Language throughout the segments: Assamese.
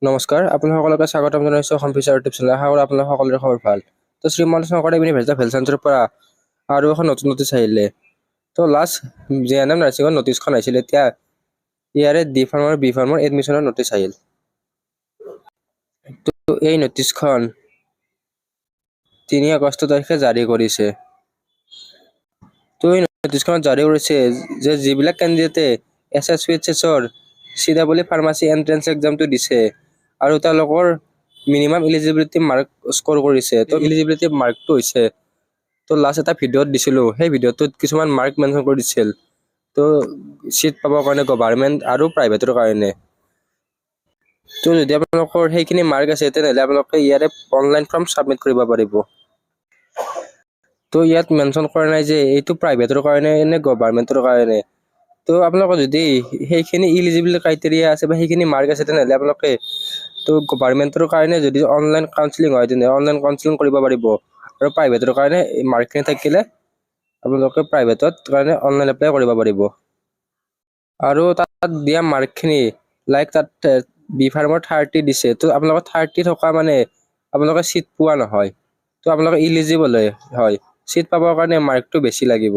নমস্কাৰ আপোনালোক সকলোকে স্বাগতম জনাইছোঁ অসম ফিচাৰ ইউটিউব চেনেল। আশা কৰোঁ আপোনালোক সকলোৰে খবৰ ভাল। তো শ্ৰীমন্ত শংকৰদেৱ ইউনিভাৰ্চিটি ভেলচান্সৰ পৰা আৰু এখন নতুন নটিচ আহিলে। তো লাষ্ট JNM নাৰ্ছিঙৰ নটিচখন আহিছিল, এতিয়া ইয়াৰে ডি ফাৰ্মৰ বি ফাৰ্মৰ এডমিশ্যনৰ নটিচ আহিল। তো এই নটিচখন 3 আগষ্ট তাৰিখে জাৰি কৰিছে। তো এই নটিচখনত জাৰি কৰিছে যে যিবিলাক কেণ্ডিডেটে SSPHR CW ফাৰ্মাচী এণ্ট্ৰেন্স এক্সামটো দিছে আৰু তেওঁলোকৰ মিনিমাম এলিজিবিলিটি মাৰ্ক স্ক'ৰ কৰিছে। তো এলিজিবিলিটি মাৰ্কটো হৈছে, তো লাষ্ট এটা ভিডিঅ'ত দিছিলোঁ, সেই ভিডিঅ'টোত কিছুমান মাৰ্ক মেনশ্যন কৰি দিছিল। তো চিট পাবৰ কাৰণে গভাৰ্ণমেণ্ট আৰু প্ৰাইভেটৰ কাৰণে। তো যদি আপোনালোকৰ সেইখিনি মাৰ্ক আছে তেনেহ'লে আপোনালোকে ইয়াৰে অনলাইন ফৰ্ম ছাবমিট কৰিব পাৰিব। তো ইয়াত মেনশ্যন কৰা নাই যে এইটো প্ৰাইভেটৰ কাৰণে নে গভাৰ্ণমেণ্টৰ কাৰণে। তো আপোনালোকৰ যদি সেইখিনি ইলিজিবল ক্ৰাইটেৰিয়া আছে বা সেইখিনি মাৰ্ক আছে তেনেহ'লে আপোনালোকে তো গভাৰ্ণমেণ্টৰ কাৰণে যদি অনলাইন কাউন্সেলিং হয় তেনেহ'লে অনলাইন কাউন্সেলিং কৰিব পাৰিব, আৰু প্ৰাইভেটৰ কাৰণে মাৰ্কখিনি থাকিলে আপোনালোকে প্ৰাইভেটত কাৰণে অনলাইন এপ্লাই কৰিব পাৰিব। আৰু তাত দিয়া মাৰ্কখিনি লাইক তাত বি ফাৰ্মৰ 30 দিছে, তো আপোনালোকৰ 30 থকা মানে আপোনালোকে চিট পোৱা নহয়। তো আপোনালোকে ইলিজিবল হয়, চিট পাবৰ কাৰণে মাৰ্কটো বেছি লাগিব।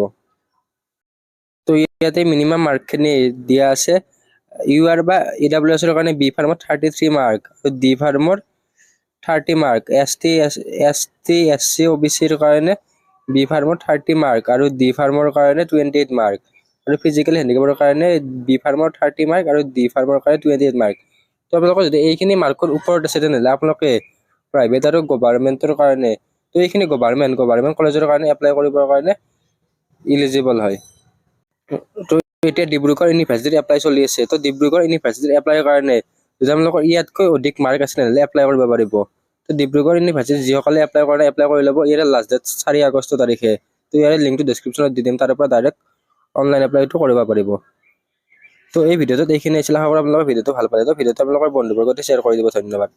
তো ইয়াতে মিনিমাম মাৰ্কখিনি দিয়া আছে। UR বা EWSৰ কাৰণে বি ফাৰ্মত 33 মাৰ্ক আৰু ডি ফাৰ্মৰ 30 মাৰ্ক, ST SC OBCৰ কাৰণে বি ফাৰ্মৰ 30 মাৰ্ক আৰু ডি ফাৰ্মৰ কাৰণে 28 মাৰ্ক, আৰু ফিজিকেল হেণ্ডিকেপৰ কাৰণে বি ফাৰ্মৰ 30 মাৰ্ক আৰু ডি ফাৰ্মৰ কাৰণে 28 মাৰ্ক। তো আপোনালোকৰ যদি এইখিনি মাৰ্কৰ ওপৰত আছে তেনেহ'লে আপোনালোকে প্ৰাইভেট আৰু গভাৰ্ণমেণ্টৰ কাৰণে, তো এইখিনি গভাৰ্ণমেণ্ট কলেজৰ কাৰণে এপ্লাই কৰিবৰ কাৰণে ইলিজিবল হয়। তো এতিয়া ডিব্ৰুগড় ইউনিভাৰ্চিটিত এপ্লাই চলি আছে। তো ডিব্ৰুগড় ইউনিভাৰ্চিটিত এপ্লাইৰ কাৰণে যদি আপোনালোকৰ ইয়াতকৈ অধিক মাৰ্ক আছে তেনেহ'লে এপ্লাই কৰিব পাৰিব। তো ডিব্ৰুগড় ইউনিভাৰ্চিটিত যিসকলে এপ্লাই কৰি ল'ব, ইয়াৰে লাষ্ট ডেট 4 আগষ্ট তাৰিখে। তো ইয়াৰে লিংকটো ডেছক্ৰিপশ্যনত দি দিম, তাৰ পৰা ডাইৰেক্ট অনলাইন এপ্লাইটো কৰিব পাৰিব। তো এই ভিডিঅ'টোত এইখিনি আছিল। আশা কৰোঁ আপোনালোকৰ ভিডিঅ'টো ভাল পালে। তো ভিডিঅ'টো আপোনালোকৰ বন্ধুবৰ্গত শ্বেয়াৰ কৰি দিব। ধন্যবাদ।